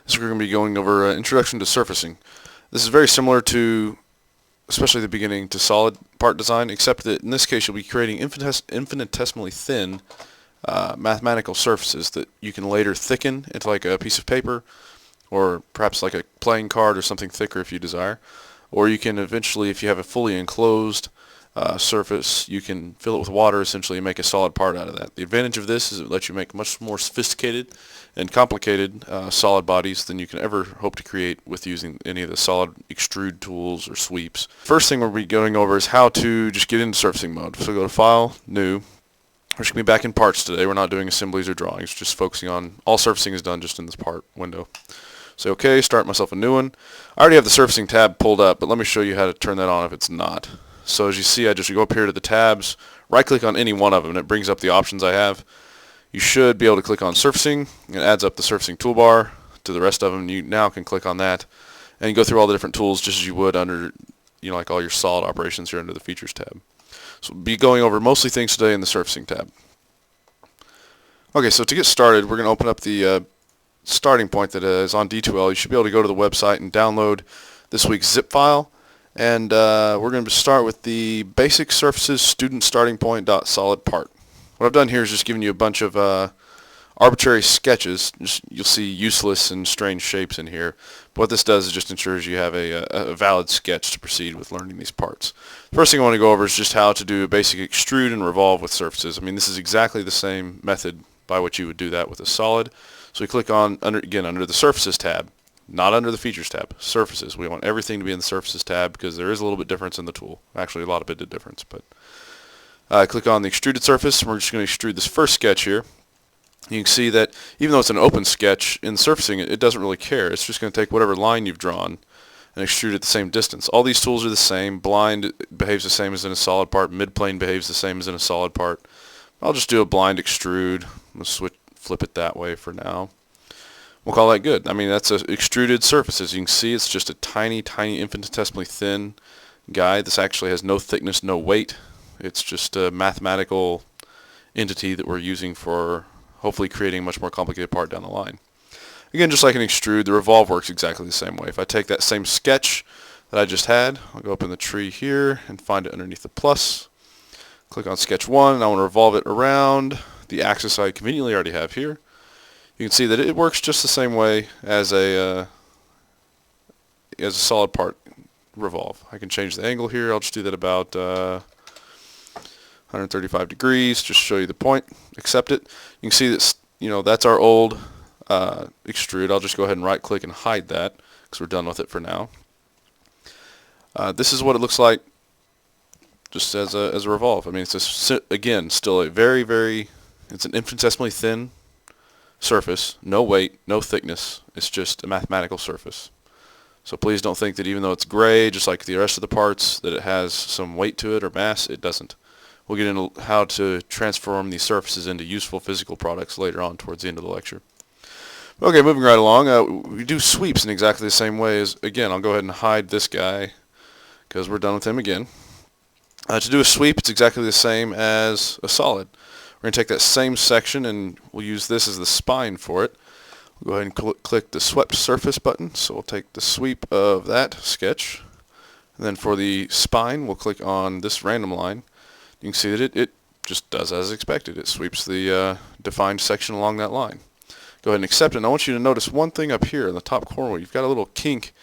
So we're going to be going over Introduction to Surfacing. This is very similar to, especially the beginning, to solid part design, except that in this case you'll be creating infinitesimally thin mathematical surfaces that you can later thicken into like a piece of paper, or perhaps like a playing card or something thicker if you desire. Or you can eventually, if you have a fully enclosed surface, you can fill it with water essentially and make a solid part out of that. The advantage of this is it lets you make much more sophisticated and complicated solid bodies than you can ever hope to create with using any of the solid extrude tools or sweeps. First thing we'll be going over is how to just get into surfacing mode. So go to File, New. We're just going to be back in parts today. We're not doing assemblies or drawings, just focusing on all surfacing is done just in this part window. Say OK, start myself a new one. I already have the surfacing tab pulled up, but let me show you how to turn that on if it's not. So as you see, I just go up here to the tabs, right click on any one of them, and it brings up the options I have. You should be able to click on surfacing. It adds up the surfacing toolbar to the rest of them. You now can click on that and you go through all the different tools just as you would under, like all your solid operations here under the Features tab. So we'll be going over mostly things today in the surfacing tab. Okay, so to get started, we're going to open up the starting point that is on D2L. You should be able to go to the website and download this week's zip file. And we're going to start with the basic surfaces student starting point .solid part. What I've done here is just given you a bunch of arbitrary sketches. You'll see useless and strange shapes in here. But what this does is just ensures you have a valid sketch to proceed with learning these parts. The first thing I want to go over is just how to do a basic extrude and revolve with surfaces. I mean, this is exactly the same method by which you would do that with a solid. So we click on, under the Surfaces tab, not under the Features tab, Surfaces. We want everything to be in the Surfaces tab because there is a little bit difference in the tool. Actually, a lot of bit of difference. But click on the Extruded Surface, and we're just going to extrude this first sketch here. You can see that even though it's an open sketch, in surfacing it doesn't really care. It's just going to take whatever line you've drawn and extrude at the same distance. All these tools are the same. Blind behaves the same as in a solid part. Midplane behaves the same as in a solid part. I'll just do a blind extrude. I'll flip it that way for now. We'll call that good. I mean, that's a extruded surfaces. You can see it's just a tiny, tiny, infinitesimally thin guy. This actually has no thickness, no weight. It's just a mathematical entity that we're using for hopefully creating a much more complicated part down the line. Again, just like an extrude, the revolve works exactly the same way. If I take that same sketch that I just had, I'll go up in the tree here and find it underneath the plus. Click on sketch 1, and I want to revolve it around the axis I conveniently already have here. You can see that it works just the same way as a solid part revolve. I can change the angle here. I'll just do that about 135 degrees, just show you the point. Accept it. You can see that that's our old extrude. I'll just go ahead and right click and hide that because we're done with it for now. This is what it looks like just as a revolve. I mean, it's again still a it's an infinitesimally thin surface, no weight, no thickness. It's just a mathematical surface. So please don't think that even though it's gray, just like the rest of the parts, that it has some weight to it or mass. It doesn't. We'll get into how to transform these surfaces into useful physical products later on towards the end of the lecture. Okay, moving right along, we do sweeps in exactly the same way as, again, I'll go ahead and hide this guy because we're done with him again. To do a sweep, it's exactly the same as a solid. We're going to take that same section and we'll use this as the spine for it. We'll go ahead and click the Swept Surface button. So we'll take the sweep of that sketch. And then for the spine, we'll click on this random line. You can see that it just does as expected. It sweeps the defined section along that line. Go ahead and accept it. And I want you to notice one thing up here in the top corner where you've got a little kink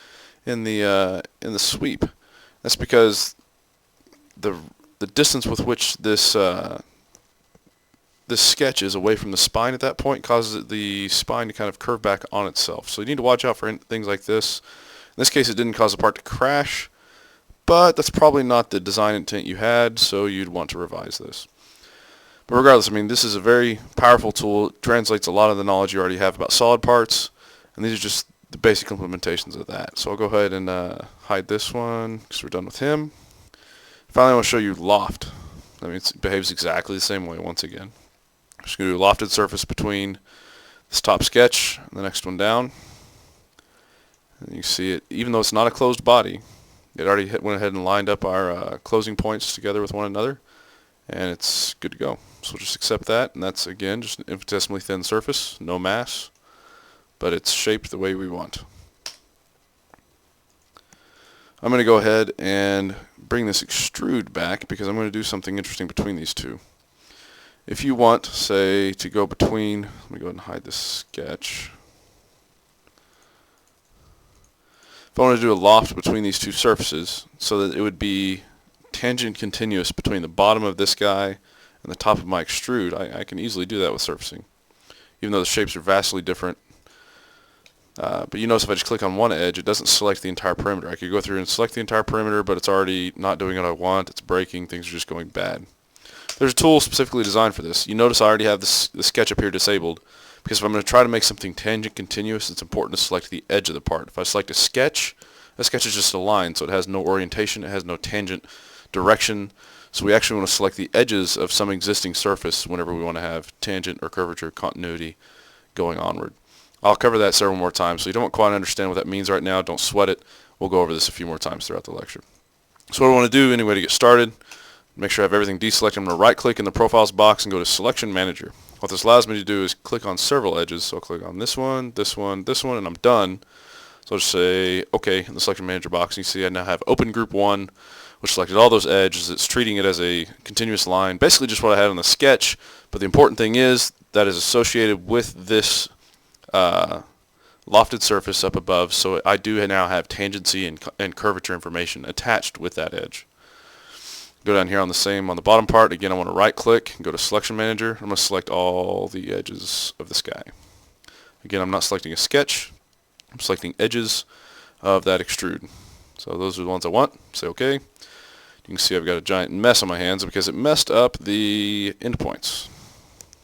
in the sweep. That's because the distance with which this sketch is away from the spine at that point causes the spine to kind of curve back on itself. So you need to watch out for things like this. In this case, it didn't cause the part to crash, but that's probably not the design intent you had, so you'd want to revise this. But regardless, I mean, this is a very powerful tool. It translates a lot of the knowledge you already have about solid parts, and these are just the basic implementations of that. So I'll go ahead and hide this one because we're done with him. Finally, I want to show you loft. I mean, it behaves exactly the same way once again. I'm just going to do a lofted surface between this top sketch and the next one down. And you see it, even though it's not a closed body, it already went ahead and lined up our closing points together with one another, and it's good to go. So we'll just accept that, and that's, again, just an infinitesimally thin surface, no mass. but it's shaped the way we want. I'm going to go ahead and bring this extrude back because I'm going to do something interesting between these two. If you want, say, to go between, let me go ahead and hide this sketch. If I want to do a loft between these two surfaces so that it would be tangent continuous between the bottom of this guy and the top of my extrude, I can easily do that with surfacing, even though the shapes are vastly different. But you notice if I just click on one edge, it doesn't select the entire perimeter. I could go through and select the entire perimeter, but it's already not doing what I want. It's breaking. Things are just going bad. There's a tool specifically designed for this. You notice I already have the sketch up here disabled, because if I'm going to try to make something tangent continuous, it's important to select the edge of the part. If I select a sketch is just a line, so it has no orientation, it has no tangent direction. So we actually want to select the edges of some existing surface whenever we want to have tangent or curvature continuity going onward. I'll cover that several more times, so you don't quite understand what that means right now. Don't sweat it. We'll go over this a few more times throughout the lecture. So what I want to do anyway to get started, make sure I have everything deselected. I'm going to right click in the profiles box and go to selection manager. What this allows me to do is click on several edges. So I'll click on this one, this one, this one, and I'm done. So I'll just say OK in the selection manager box. And you see I now have open group 1, which selected all those edges. It's treating it as a continuous line, basically just what I had on the sketch. But the important thing is that is associated with this lofted surface up above, so I do now have tangency and curvature information attached with that edge. Go down here on the bottom part. Again, I want to right click and go to selection manager. I'm going to select all the edges of this guy. Again, I'm not selecting a sketch. I'm selecting edges of that extrude. So those are the ones I want. Say OK. You can see I've got a giant mess on my hands because it messed up the endpoints.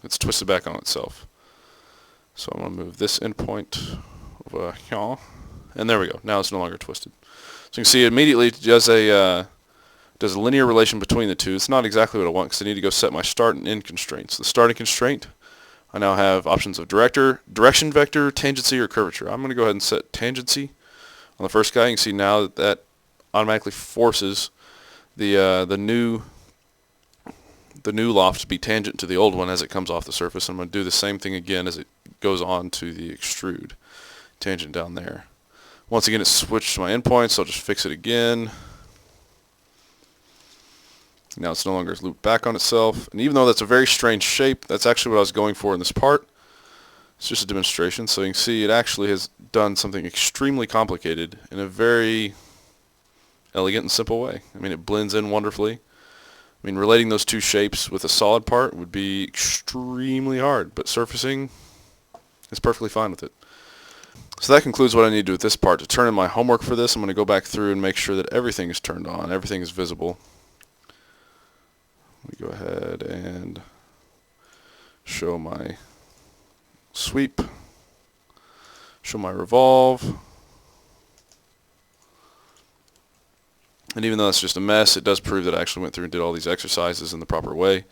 It's twisted back on itself. So I'm going to move this endpoint over here, and there we go. Now it's no longer twisted. So you can see it immediately does a linear relation between the two. It's not exactly what I want because I need to go set my start and end constraints. The starting constraint, I now have options of direction vector, tangency, or curvature. I'm going to go ahead and set tangency on the first guy. You can see now that automatically forces the new loft to be tangent to the old one as it comes off the surface. I'm going to do the same thing again as it goes on to the extrude. Tangent down there. Once again, it's switched to my endpoint, so I'll just fix it again. Now it's no longer looped back on itself. And even though that's a very strange shape, that's actually what I was going for in this part. It's just a demonstration. So you can see it actually has done something extremely complicated in a very elegant and simple way. I mean, it blends in wonderfully. I mean, relating those two shapes with a solid part would be extremely hard, but surfacing is perfectly fine with it. So that concludes what I need to do with this part. To turn in my homework for this, I'm going to go back through and make sure that everything is turned on, everything is visible. Let me go ahead and show my sweep, show my revolve. And even though it's just a mess, it does prove that I actually went through and did all these exercises in the proper way.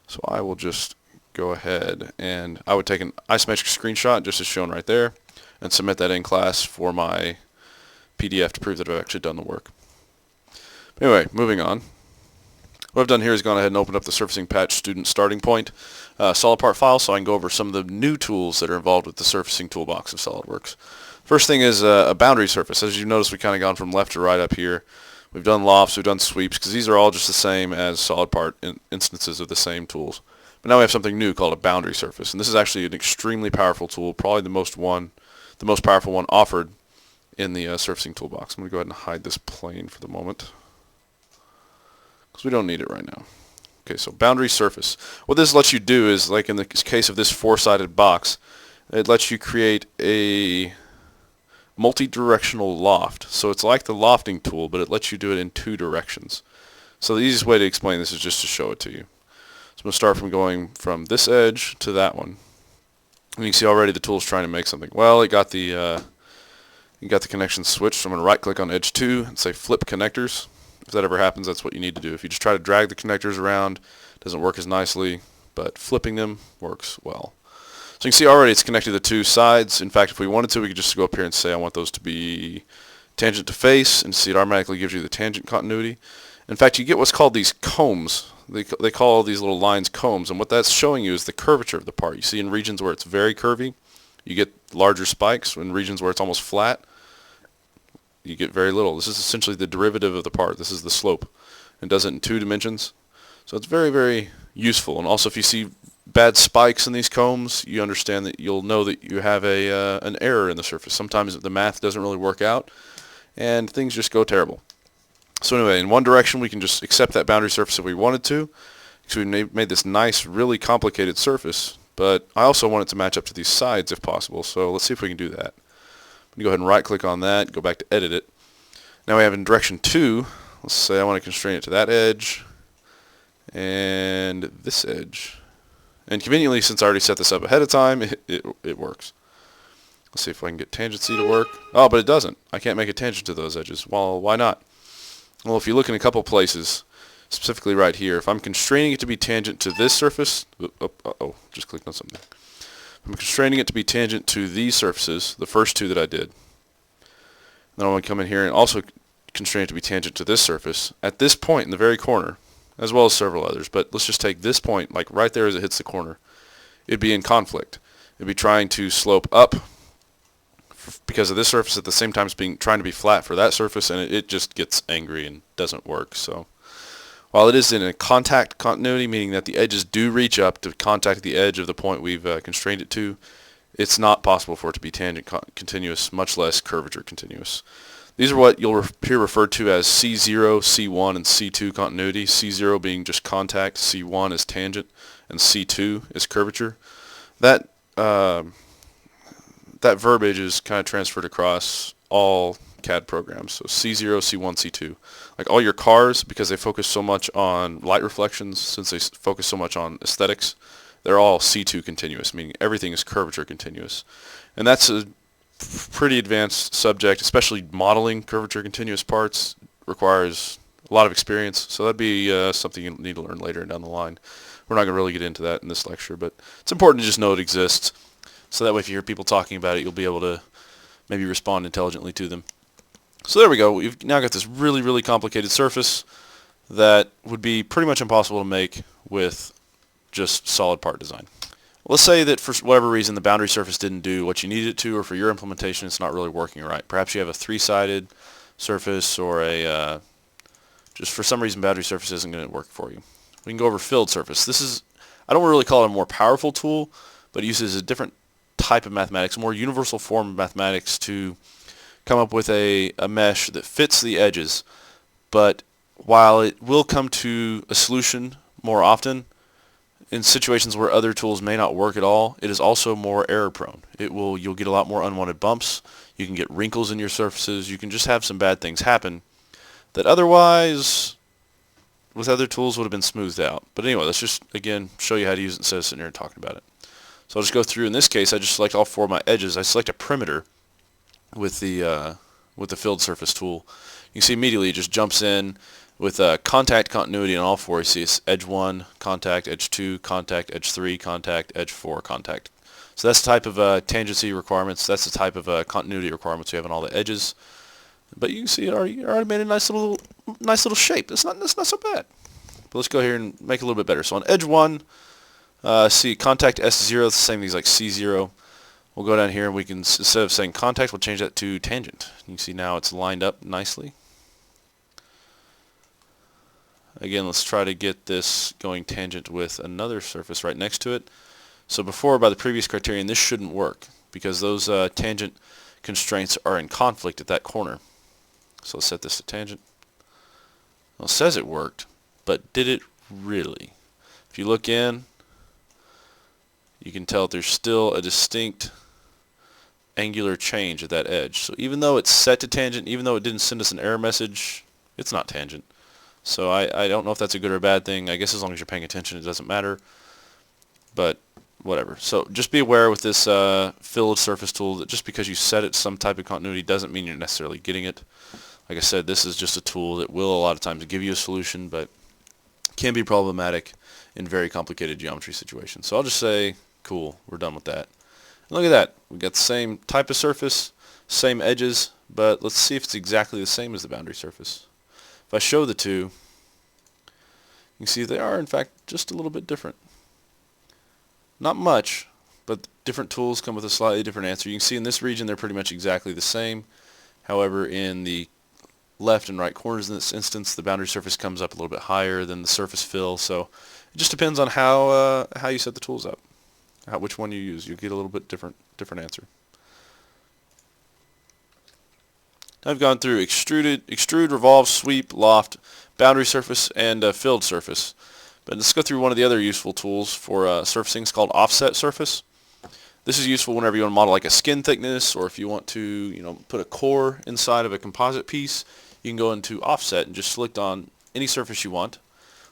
So I will just go ahead and I would take an isometric screenshot just as shown right there and submit that in class for my PDF to prove that I've actually done the work. Anyway, moving on. What I've done here is gone ahead and opened up the surfacing patch student starting point solid part file so I can go over some of the new tools that are involved with the surfacing toolbox of SolidWorks. First thing is a boundary surface. As you notice, we've kind of gone from left to right up here. We've done lofts, we've done sweeps, because these are all just the same as solid part instances of the same tools. But now we have something new called a boundary surface, and this is actually an extremely powerful tool, probably the most powerful one offered in the surfacing toolbox. I'm going to go ahead and hide this plane for the moment, because we don't need it right now. Okay, so boundary surface. What this lets you do is, like in the case of this four-sided box, it lets you create a multi-directional loft. So it's like the lofting tool, but it lets you do it in two directions. So the easiest way to explain this is just to show it to you. So I'm going to start from going from this edge to that one. And you can see already the tool's trying to make something. Well, it got the connection switched, so I'm going to right-click on edge 2 and say flip connectors. If that ever happens, that's what you need to do. If you just try to drag the connectors around, it doesn't work as nicely, but flipping them works well. So you can see already it's connected to two sides. In fact, if we wanted to, we could just go up here and say I want those to be tangent to face, and see it automatically gives you the tangent continuity. In fact, you get what's called these combs. They call these little lines combs, and what that's showing you is the curvature of the part. You see in regions where it's very curvy, You get larger spikes in regions where it's almost flat. You get very little. This is essentially the derivative of the part. This is the slope. It does it in 2 dimensions. So it's very, very useful. And also if you see bad spikes in these combs, you understand that you'll know that you have an error in the surface. Sometimes the math doesn't really work out and things just go terrible. So anyway, in one direction we can just accept that boundary surface if we wanted to, because we made this nice, really complicated surface, but I also want it to match up to these sides if possible. So let's see if we can do that. I'm going to go ahead and right click on that, go back to edit it. Now we have in direction 2, let's say I want to constrain it to that edge and this edge. And conveniently, since I already set this up ahead of time, it works. Let's see if I can get tangency to work. Oh, but it doesn't. I can't make a tangent to those edges. Well, why not? Well, if you look in a couple places, specifically right here, if I'm constraining it to be tangent to this surface, just clicked on something. I'm constraining it to be tangent to these surfaces, the first 2 that I did. Then I'm going to come in here and also constrain it to be tangent to this surface at this point in the very corner, as well as several others. But let's just take this point, like right there as it hits the corner. It'd be in conflict. It'd be trying to slope up because of this surface at the same time as trying to be flat for that surface, and it just gets angry and doesn't work. So while it is in a contact continuity, meaning that the edges do reach up to contact the edge of the point we've constrained it to, it's not possible for it to be tangent continuous, much less curvature continuous. These are what you'll hear referred to as C0, C1, and C2 continuity. C0 being just contact, C1 is tangent, and C2 is curvature. That verbiage is kind of transferred across all CAD programs. So C0, C1, C2. Like all your cars, because they focus so much on light reflections, since they focus so much on aesthetics, they're all C2 continuous, meaning everything is curvature continuous. And that's a pretty advanced subject, especially modeling curvature continuous parts requires a lot of experience. So that'd be something you need to learn later down the line. We're not going to really get into that in this lecture, but it's important to just know it exists. So that way if you hear people talking about it, you'll be able to maybe respond intelligently to them. So there we go. We've now got this really, really complicated surface that would be pretty much impossible to make with just solid part design. Let's say that for whatever reason the boundary surface didn't do what you needed it to, or for your implementation it's not really working right. Perhaps you have a 3-sided surface, or just for some reason boundary surface isn't going to work for you. We can go over filled surface. This is, I don't really call it a more powerful tool, but it uses a different type of mathematics, a more universal form of mathematics to come up with a mesh that fits the edges. But while it will come to a solution more often, in situations where other tools may not work at all, it is also more error prone. You'll get a lot more unwanted bumps. You can get wrinkles in your surfaces. You can just have some bad things happen that otherwise with other tools would have been smoothed out. But anyway, let's just again show you how to use it instead of sitting here and talking about it. So I'll just go through. In this case, I just select all 4 of my edges. I select a perimeter with the filled surface tool. You can see immediately it just jumps in with contact continuity on all 4. You see it's edge 1, contact, edge 2, contact, edge 3, contact, edge 4, contact. So that's the type of tangency requirements. That's the type of continuity requirements we have on all the edges. But you can see it already made a nice little shape. It's not so bad. But let's go here and make it a little bit better. So on edge 1, see contact S0, it's the same thing as like C0. We'll go down here and we can, instead of saying contact, we'll change that to tangent. You can see now it's lined up nicely. Again, let's try to get this going tangent with another surface right next to it. So before, by the previous criterion, this shouldn't work because those tangent constraints are in conflict at that corner. So let's set this to tangent. Well, it says it worked, but did it really? If you look in, you can tell there's still a distinct angular change at that edge. So even though it's set to tangent, even though it didn't send us an error message, it's not tangent. So I don't know if that's a good or a bad thing. I guess as long as you're paying attention, it doesn't matter. But whatever. So just be aware with this filled surface tool that just because you set it some type of continuity doesn't mean you're necessarily getting it. Like I said, this is just a tool that will a lot of times give you a solution, but can be problematic in very complicated geometry situations. So I'll just say, cool, we're done with that. And look at that. We've got the same type of surface, same edges, but let's see if it's exactly the same as the boundary surface. If I show the two, you can see they are in fact just a little bit different. Not much, but different tools come with a slightly different answer. You can see in this region they're pretty much exactly the same. However, in the left and right corners in this instance, the boundary surface comes up a little bit higher than the surface fill. So it just depends on how you set the tools up, which one you use. You'll get a little bit different answer. Now I've gone through extrude, revolve, sweep, loft, boundary surface, and filled surface. But let's go through one of the other useful tools for surfacing. It's called offset surface. This is useful whenever you want to model like a skin thickness, or if you want to, put a core inside of a composite piece. You can go into offset and just select on any surface you want.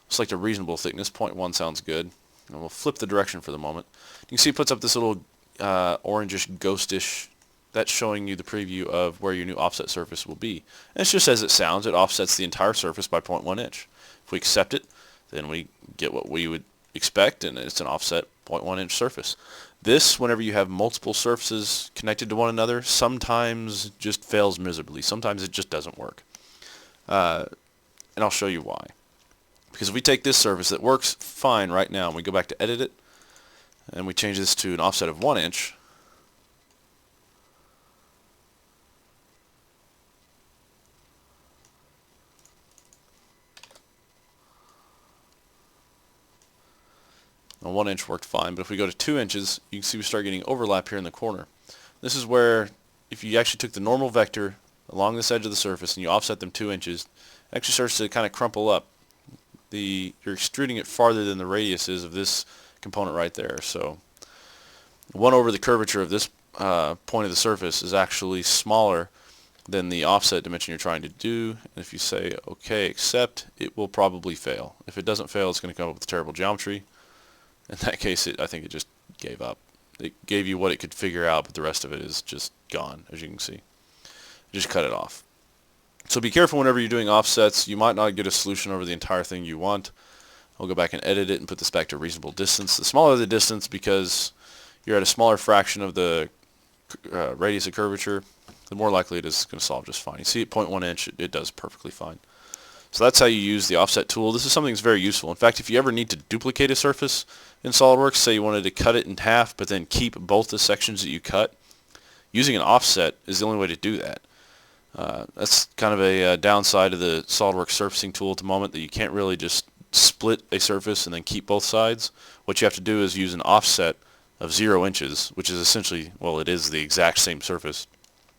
Select a reasonable thickness. 0.1 sounds good. And we'll flip the direction for the moment. You can see it puts up this little orangish, ghostish. That's showing you the preview of where your new offset surface will be. And it's just as it sounds. It offsets the entire surface by 0.1 inch. If we accept it, then we get what we would expect, and it's an offset 0.1 inch surface. This, whenever you have multiple surfaces connected to one another, sometimes just fails miserably. Sometimes it just doesn't work. And I'll show you why. Because if we take this surface that works fine right now, and we go back to edit it, and we change this to an offset of 1 inch, and 1 inch worked fine, but if we go to 2 inches, you can see we start getting overlap here in the corner. This is where, if you actually took the normal vector along this edge of the surface and you offset them 2 inches, it actually starts to kind of crumple up. You're extruding it farther than the radius is of this component right there. So 1 over the curvature of this point of the surface is actually smaller than the offset dimension you're trying to do. And if you say OK, accept, it will probably fail. If it doesn't fail, it's going to come up with terrible geometry. In that case, I think it just gave up. It gave you what it could figure out, but the rest of it is just gone, as you can see. Just cut it off. So be careful whenever you're doing offsets. You might not get a solution over the entire thing you want. I'll go back and edit it and put this back to reasonable distance. The smaller the distance, because you're at a smaller fraction of the radius of curvature, the more likely it is going to solve just fine. You see at 0.1 inch, it does perfectly fine. So that's how you use the offset tool. This is something that's very useful. In fact, if you ever need to duplicate a surface in SolidWorks, say you wanted to cut it in half but then keep both the sections that you cut, using an offset is the only way to do that. That's kind of a downside of the SolidWorks surfacing tool at the moment, that you can't really just split a surface and then keep both sides. What you have to do is use an offset of 0 inches, which is essentially, well, it is the exact same surface.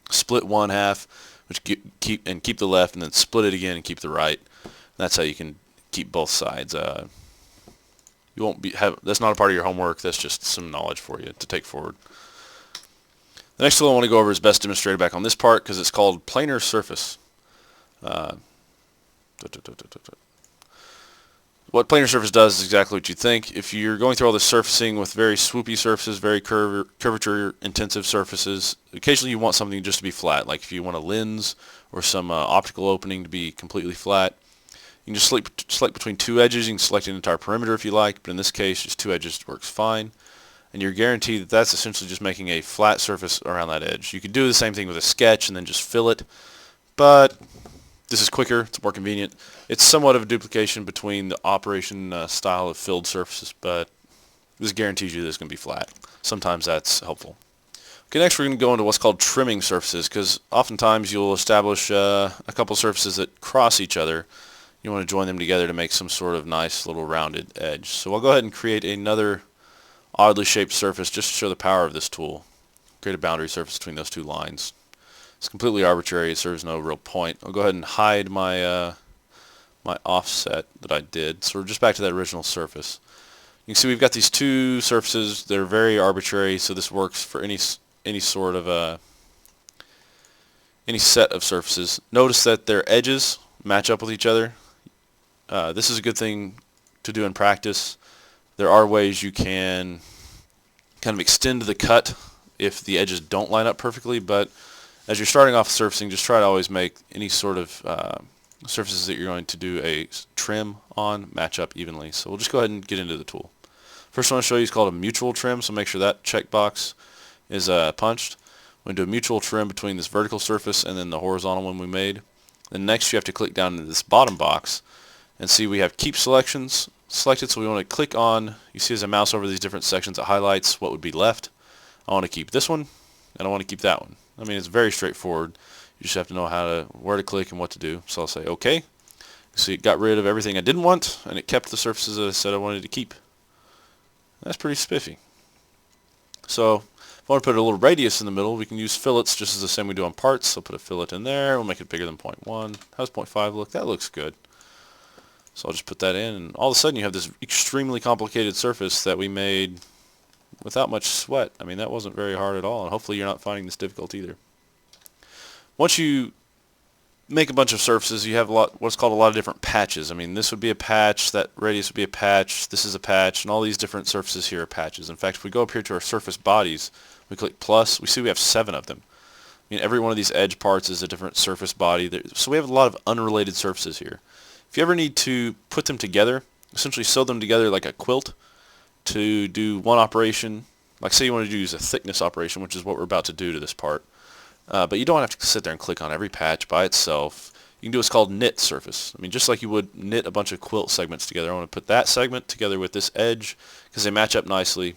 Split one half, which keep the left, and then split it again and keep the right. That's how you can keep both sides. You won't that's not a part of your homework. That's just some knowledge for you to take forward. The next tool I want to go over is best demonstrated back on this part, because it's called planar surface. What planar surface does is exactly what you think. If you're going through all this surfacing with very swoopy surfaces, very curvature intensive surfaces, occasionally you want something just to be flat. Like if you want a lens or some optical opening to be completely flat, you can just select between 2 edges. You can select an entire perimeter if you like, but in this case just 2 edges works fine. And you're guaranteed that that's essentially just making a flat surface around that edge. You could do the same thing with a sketch and then just fill it, but this is quicker, it's more convenient. It's somewhat of a duplication between the operation style of filled surfaces, but this guarantees you that it's going to be flat. Sometimes that's helpful. Okay, next we're going to go into what's called trimming surfaces, because oftentimes you'll establish a couple surfaces that cross each other. You want to join them together to make some sort of nice little rounded edge. So I'll go ahead and create another oddly shaped surface just to show the power of this tool. Create a boundary surface between those 2 lines. It's completely arbitrary. It serves no real point. I'll go ahead and hide my my offset that I did. So we're just back to that original surface. You can see we've got these 2 surfaces. They're very arbitrary, so this works for any sort of any set of surfaces. Notice that their edges match up with each other. This is a good thing to do in practice. There are ways you can kind of extend the cut if the edges don't line up perfectly, but as you're starting off surfacing, just try to always make any sort of surfaces that you're going to do a trim on match up evenly. So we'll just go ahead and get into the tool. First one I'll show you is called a mutual trim, so make sure that checkbox is punched. We're going to do a mutual trim between this vertical surface and then the horizontal one we made. Then next you have to click down into this bottom box and see we have keep selections selected, so we want to click on, you see as I mouse over these different sections, it highlights what would be left. I want to keep this one, and I want to keep that one. I mean, it's very straightforward. You just have to know where to click and what to do. So I'll say OK. See, it got rid of everything I didn't want, and it kept the surfaces that I said I wanted to keep. That's pretty spiffy. So if I want to put a little radius in the middle, we can use fillets just as the same we do on parts. So I'll put a fillet in there. We'll make it bigger than 0.1. How's 0.5 look? That looks good. So I'll just put that in, and all of a sudden you have this extremely complicated surface that we made without much sweat. I mean, that wasn't very hard at all, and hopefully you're not finding this difficult either. Once you make a bunch of surfaces, you have what's called a lot of different patches. I mean, this would be a patch, that radius would be a patch, this is a patch, and all these different surfaces here are patches. In fact, if we go up here to our surface bodies, we click plus, we see we have 7 of them. I mean, every one of these edge parts is a different surface body. So we have a lot of unrelated surfaces here. If you ever need to put them together, essentially sew them together like a quilt to do one operation, like say you want to use a thickness operation, which is what we're about to do to this part, but you don't have to sit there and click on every patch by itself. You can do what's called knit surface. I mean, just like you would knit a bunch of quilt segments together. I want to put that segment together with this edge because they match up nicely,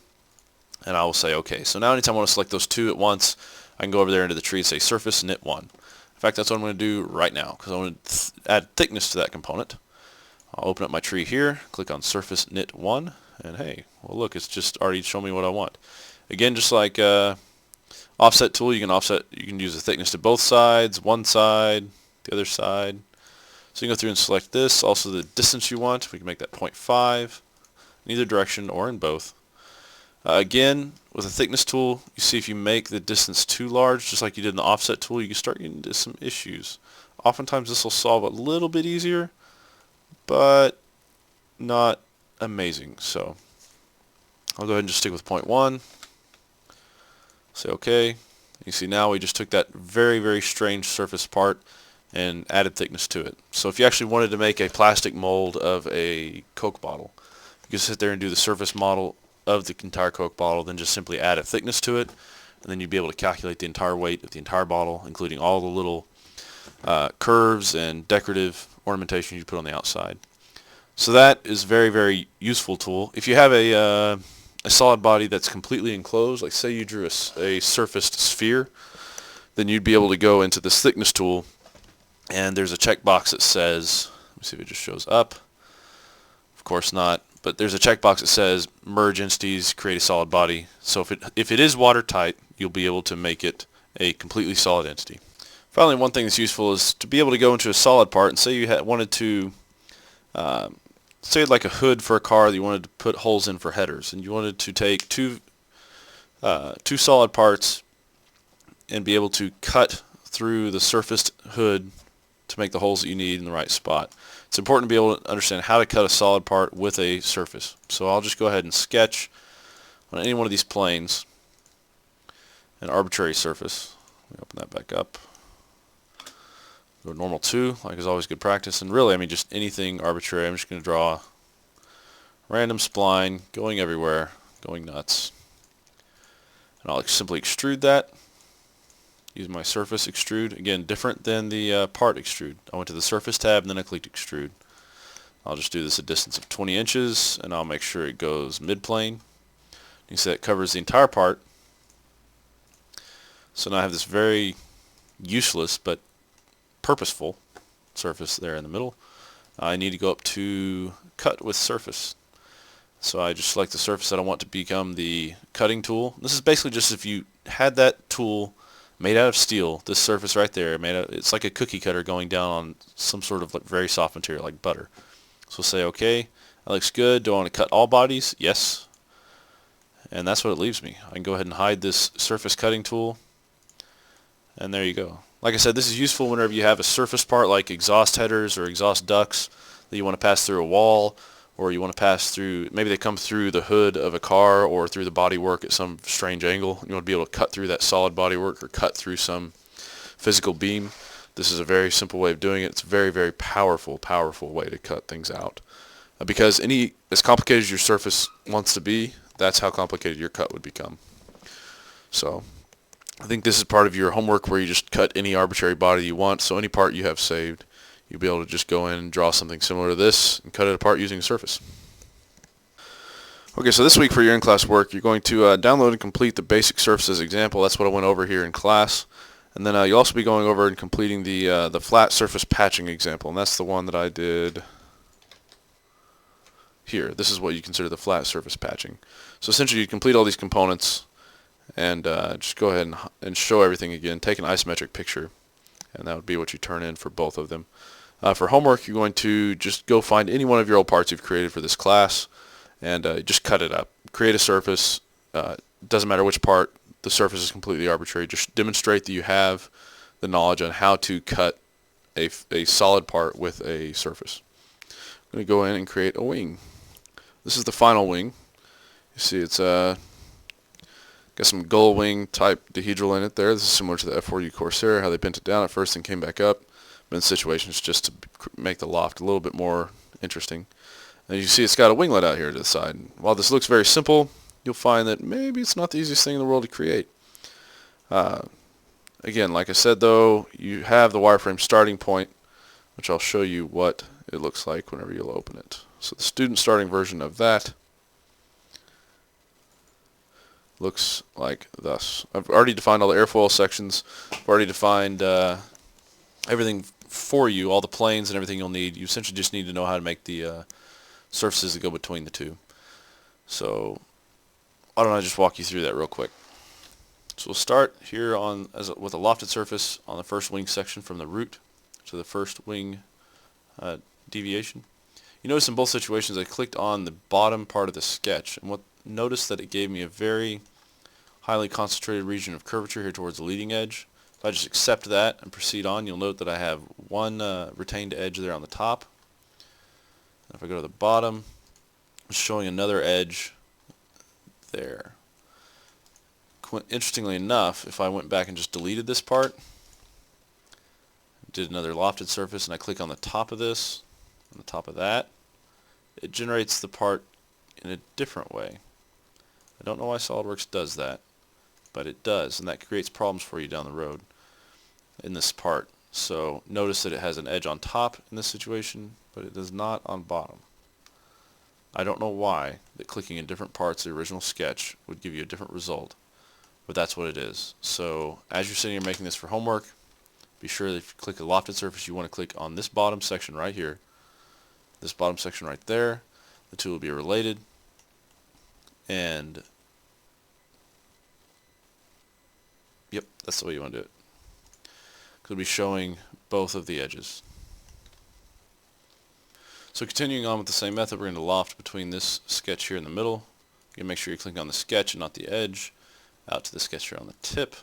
and I will say OK. So now anytime I want to select those 2 at once, I can go over there into the tree and say surface knit 1. In fact, that's what I'm going to do right now because I want to add thickness to that component. I'll open up my tree here, click on surface knit 1, and hey, well look, it's just already shown me what I want. Again, just like offset tool, you can use the thickness to both sides, one side, the other side. So you can go through and select this, also the distance you want. We can make that 0.5 in either direction or in both. Again, with the thickness tool, you see if you make the distance too large, just like you did in the offset tool, you can start getting into some issues. Oftentimes this will solve a little bit easier, but not amazing. So I'll go ahead and just stick with 0.1. Say OK. You see now we just took that very, very strange surface part and added thickness to it. So if you actually wanted to make a plastic mold of a Coke bottle, you could sit there and do the surface model of the entire Coke bottle, then just simply add a thickness to it, and then you'd be able to calculate the entire weight of the entire bottle, including all the little curves and decorative ornamentation you put on the outside. So that is a very, very useful tool. If you have a solid body that's completely enclosed, like say you drew a surfaced sphere, then you'd be able to go into this thickness tool, and there's a checkbox that says, let me see if it just shows up. Of course not, but there's a checkbox that says merge entities, create a solid body. So if it is watertight, you'll be able to make it a completely solid entity. Finally, one thing that's useful is to be able to go into a solid part and say you wanted to say like a hood for a car that you wanted to put holes in for headers, and you wanted to take two solid parts and be able to cut through the surfaced hood to make the holes that you need in the right spot. It's important to be able to understand how to cut a solid part with a surface. So I'll just go ahead and sketch on any one of these planes an arbitrary surface. Let me open that back up. Go to normal 2, like is always good practice. And really, I mean, just anything arbitrary. I'm just going to draw a random spline going everywhere, going nuts. And I'll simply extrude that. Use my surface extrude. Again, different than the part extrude. I went to the surface tab and then I clicked extrude. I'll just do this a distance of 20 inches and I'll make sure it goes mid-plane. You can see that covers the entire part. So now I have this very useless but purposeful surface there in the middle. I need to go up to cut with surface. So I just select the surface that I want to become the cutting tool. This is basically just if you had that tool made out of steel, this surface right there, it's like a cookie cutter going down on some sort of very soft material like butter. So say OK, that looks good. Do I want to cut all bodies? Yes. And that's what it leaves me. I can go ahead and hide this surface cutting tool, and there you go. Like I said, this is useful whenever you have a surface part like exhaust headers or exhaust ducts that you want to pass through a wall, or you want to pass through, maybe they come through the hood of a car or through the bodywork at some strange angle. You want to be able to cut through that solid bodywork or cut through some physical beam. This is a very simple way of doing it. It's a very, very powerful way to cut things out. Because as complicated as your surface wants to be, that's how complicated your cut would become. So I think this is part of your homework where you just cut any arbitrary body you want. So any part you have saved, you'll be able to just go in and draw something similar to this and cut it apart using a surface. Okay, so this week for your in-class work, you're going to download and complete the basic surfaces example. That's what I went over here in class. And then you'll also be going over and completing the flat surface patching example, and that's the one that I did here. This is what you consider the flat surface patching. So essentially you complete all these components and just go ahead and show everything again. Take an isometric picture, and that would be what you turn in for both of them. For homework, you're going to just go find any one of your old parts you've created for this class and just cut it up. Create a surface. Doesn't matter which part. The surface is completely arbitrary. Just demonstrate that you have the knowledge on how to cut a solid part with a surface. I'm going to go in and create a wing. This is the final wing. You see it's got some gull wing type dihedral in it there. This is similar to the F4U Corsair, how they bent it down at first and came back up. But in situations just to make the loft a little bit more interesting. And you see it's got a winglet out here to the side. While this looks very simple, you'll find that maybe it's not the easiest thing in the world to create. Again, like I said though, you have the wireframe starting point, which I'll show you what it looks like whenever you'll open it. So the student starting version of that looks like thus. I've already defined all the airfoil sections. I've already defined everything for you, all the planes and everything you'll need. You essentially just need to know how to make the surfaces that go between the two. So why don't I just walk you through that real quick. So we'll start here with a lofted surface on the first wing section from the root to the first wing deviation. You notice in both situations I clicked on the bottom part of the sketch, and notice that it gave me a very highly concentrated region of curvature here towards the leading edge. If I just accept that and proceed on, you'll note that I have one retained edge there on the top. And if I go to the bottom, it's showing another edge there. Interestingly enough, if I went back and just deleted this part, did another lofted surface, and I click on the top of this, on the top of that, it generates the part in a different way. I don't know why Solidworks does that, but it does, and that creates problems for you down the road in this part. So notice that it has an edge on top in this situation, but it does not on bottom. I don't know why that clicking in different parts of the original sketch would give you a different result, but that's what it is. So as you're sitting here making this for homework, be sure that if you click the lofted surface, you want to click on this bottom section right here, this bottom section right there. The two will be related, and yep, that's the way you want to do it. It'll be showing both of the edges. So continuing on with the same method, we're going to loft between this sketch here in the middle. You make sure you're clicking on the sketch and not the edge, out to the sketch here on the tip.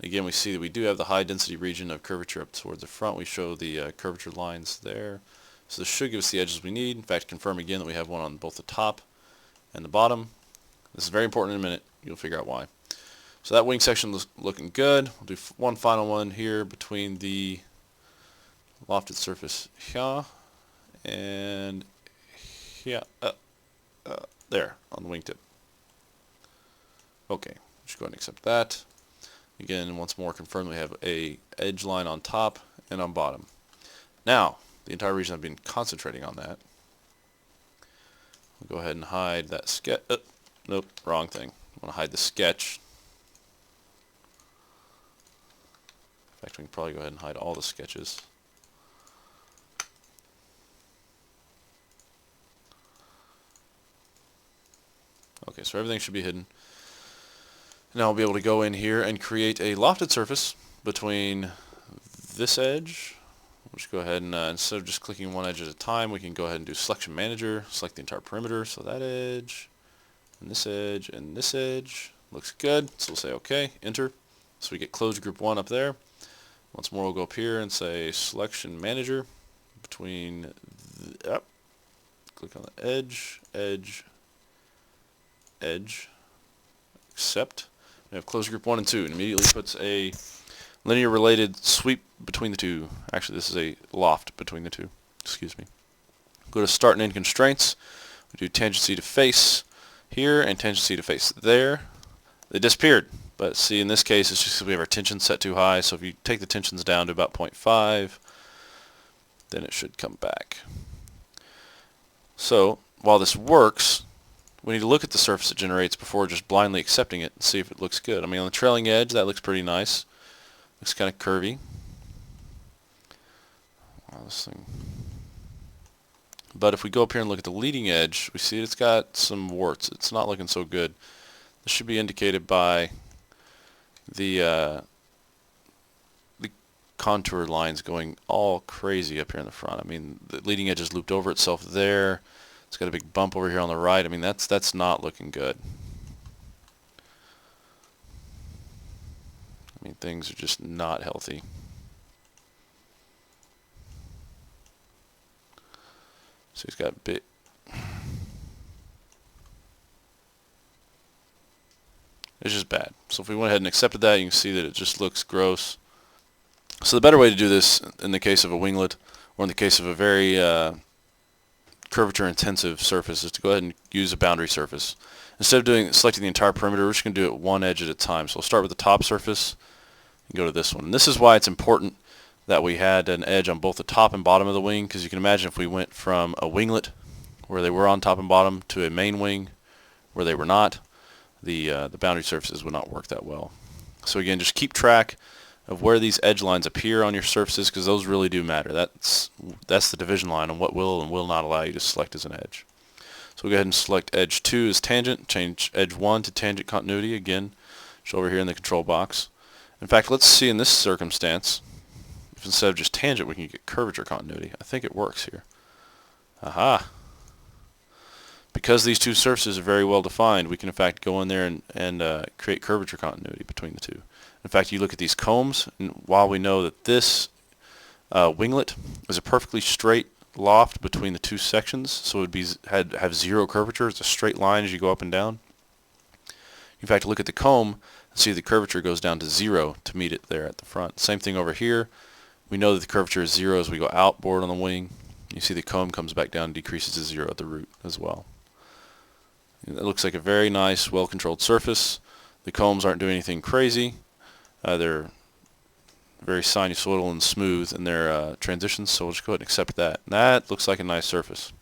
Again, we see that we do have the high density region of curvature up towards the front. We show the curvature lines there. So this should give us the edges we need. In fact, confirm again that we have one on both the top and the bottom. This is very important in a minute. You'll figure out why. So that wing section looks looking good. We'll do one final one here between the lofted surface here and here, there on the wingtip. Okay, just go ahead and accept that. Again, once more confirm we have a edge line on top and on bottom. Now, the entire reason I've been concentrating on that, I'll go ahead and hide that sketch. Nope, wrong thing. I want to hide the sketch. In fact, we can probably go ahead and hide all the sketches. Okay, so everything should be hidden. Now I'll be able to go in here and create a lofted surface between this edge. We'll just go ahead and instead of just clicking one edge at a time, we can go ahead and do selection manager, select the entire perimeter. So that edge, and this edge, and this edge. Looks good. So we'll say OK, enter. So we get closed group 1 up there. Once more we'll go up here and say selection manager between, click on the edge, edge, edge, accept. We have closed group 1 and 2, and immediately puts a linear related sweep between the two. Actually, this is a loft between the two. Excuse me. Go to start and end constraints. We do tangency to face here and tangency to face there. They disappeared, but see in this case it's just because we have our tension set too high. So if you take the tensions down to about 0.5, then it should come back. So while this works, we need to look at the surface it generates before just blindly accepting it and see if it looks good. I mean, on the trailing edge, that looks pretty nice. Looks kind of curvy. Wow, this thing. But if we go up here and look at the leading edge, we see it's got some warts. It's not looking so good. This should be indicated by the contour lines going all crazy up here in the front. I mean, the leading edge is looped over itself there. It's got a big bump over here on the right. I mean, that's not looking good. I mean, things are just not healthy. So he's got bit. It's just bad. So if we went ahead and accepted that, you can see that it just looks gross. So the better way to do this in the case of a winglet, or in the case of a very curvature intensive surface, is to go ahead and use a boundary surface. Instead of selecting the entire perimeter, we're just going to do it one edge at a time. So we'll start with the top surface and go to this one. And this is why it's important that we had an edge on both the top and bottom of the wing, because you can imagine if we went from a winglet where they were on top and bottom to a main wing where they were not, the boundary surfaces would not work that well. So again, just keep track of where these edge lines appear on your surfaces, because those really do matter. That's the division line on what will and will not allow you to select as an edge. So we'll go ahead and select edge 2 as tangent, change edge 1 to tangent continuity again, just over here in the control box. In fact, let's see in this circumstance, if instead of just tangent we can get curvature continuity. I think it works here. Aha! Because these two surfaces are very well defined, we can in fact go in there and create curvature continuity between the two. In fact, you look at these combs, and while we know that this winglet is a perfectly straight loft between the two sections, so it would have zero curvature. It's a straight line as you go up and down. In fact, look at the comb and see the curvature goes down to 0 to meet it there at the front. Same thing over here. We know that the curvature is 0 as we go outboard on the wing. You see the comb comes back down and decreases to 0 at the root as well. It looks like a very nice, well-controlled surface. The combs aren't doing anything crazy. They're very sinusoidal and smooth in their transitions, so we'll just go ahead and accept that. And that looks like a nice surface.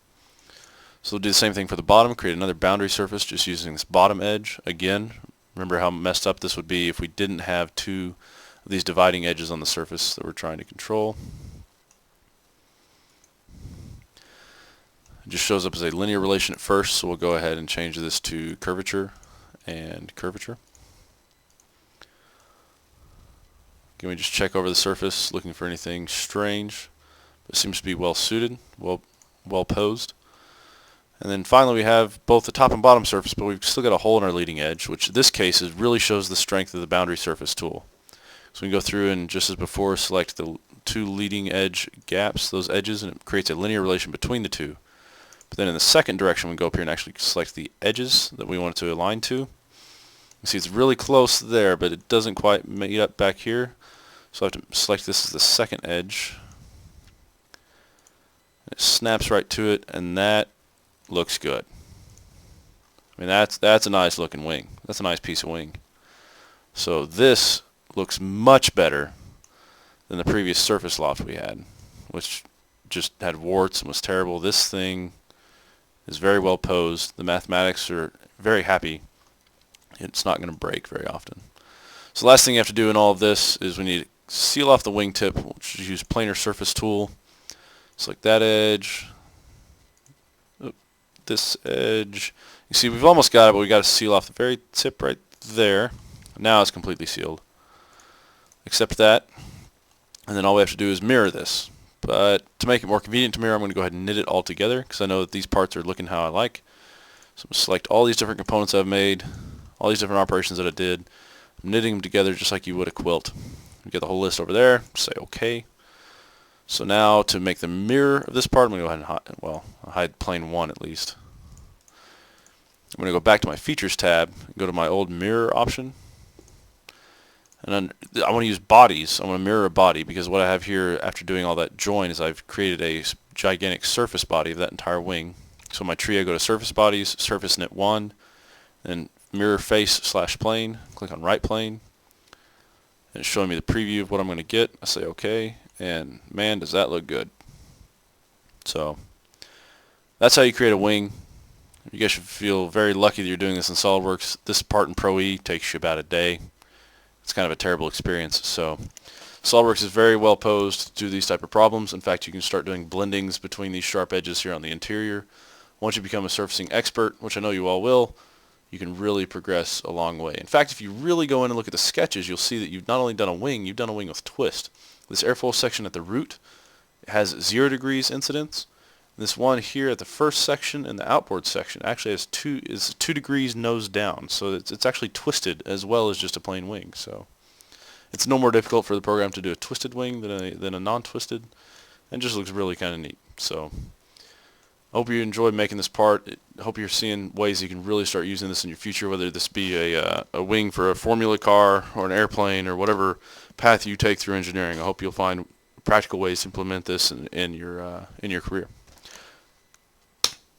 So we'll do the same thing for the bottom, create another boundary surface just using this bottom edge. Again, remember how messed up this would be if we didn't have two of these dividing edges on the surface that we're trying to control. It just shows up as a linear relation at first, so we'll go ahead and change this to curvature and curvature. Again, we just check over the surface looking for anything strange, but it seems to be well suited, well posed. And then finally we have both the top and bottom surface, but we've still got a hole in our leading edge, which in this case really shows the strength of the boundary surface tool. So we can go through and, just as before, select the two leading edge gaps, those edges, and it creates a linear relation between the two. But then in the second direction, we go up here and actually select the edges that we want it to align to. You see it's really close there, but it doesn't quite meet up back here. So I have to select this as the second edge. It snaps right to it, and that looks good. I mean, that's a nice looking wing. That's a nice piece of wing. So this looks much better than the previous surface loft we had, which just had warts and was terrible. This thing is very well posed. The mathematics are very happy. It's not going to break very often. So the last thing you have to do in all of this is we need to seal off the wingtip, which is use planar surface tool. Select that edge, this edge. You see we've almost got it, but we got to seal off the very tip right there. Now it's completely sealed. Accept that, and then all we have to do is mirror this. But to make it more convenient to mirror, I'm going to go ahead and knit it all together, because I know that these parts are looking how I like. So I'm going to select all these different components I've made, all these different operations that I did. I'm knitting them together just like you would a quilt. You get the whole list over there, say OK. So now to make the mirror of this part, I'm going to go ahead and hide plane 1 at least. I'm going to go back to my features tab and go to my old mirror option. And then I want to use bodies. I want to mirror a body, because what I have here after doing all that join is I've created a gigantic surface body of that entire wing. So my tree, I go to surface bodies, surface knit 1, then mirror face / plane, click on right plane, and it's showing me the preview of what I'm going to get. I say OK, and man, does that look good. So that's how you create a wing You guys should feel very lucky that you're doing this in SolidWorks. This part in Pro E takes you about a day. It's kind of a terrible experience. So SolidWorks is very well posed to do these type of problems. In fact, you can start doing blendings between these sharp edges here on the interior. Once you become a surfacing expert, which I know you all will, you can really progress a long way. In fact, if you really go in and look at the sketches, you'll see that you've not only done a wing, you've done a wing with twist. This airfoil section at the root has 0 degrees incidence. This one here at the first section and the outboard section actually has 2 degrees nose down, so it's actually twisted as well as just a plain wing. So it's no more difficult for the program to do a twisted wing than a non-twisted, and just looks really kind of neat. So I hope you enjoyed making this part. I hope you're seeing ways you can really start using this in your future, whether this be a wing for a formula car or an airplane or whatever path you take through engineering. I hope you'll find practical ways to implement this in your career.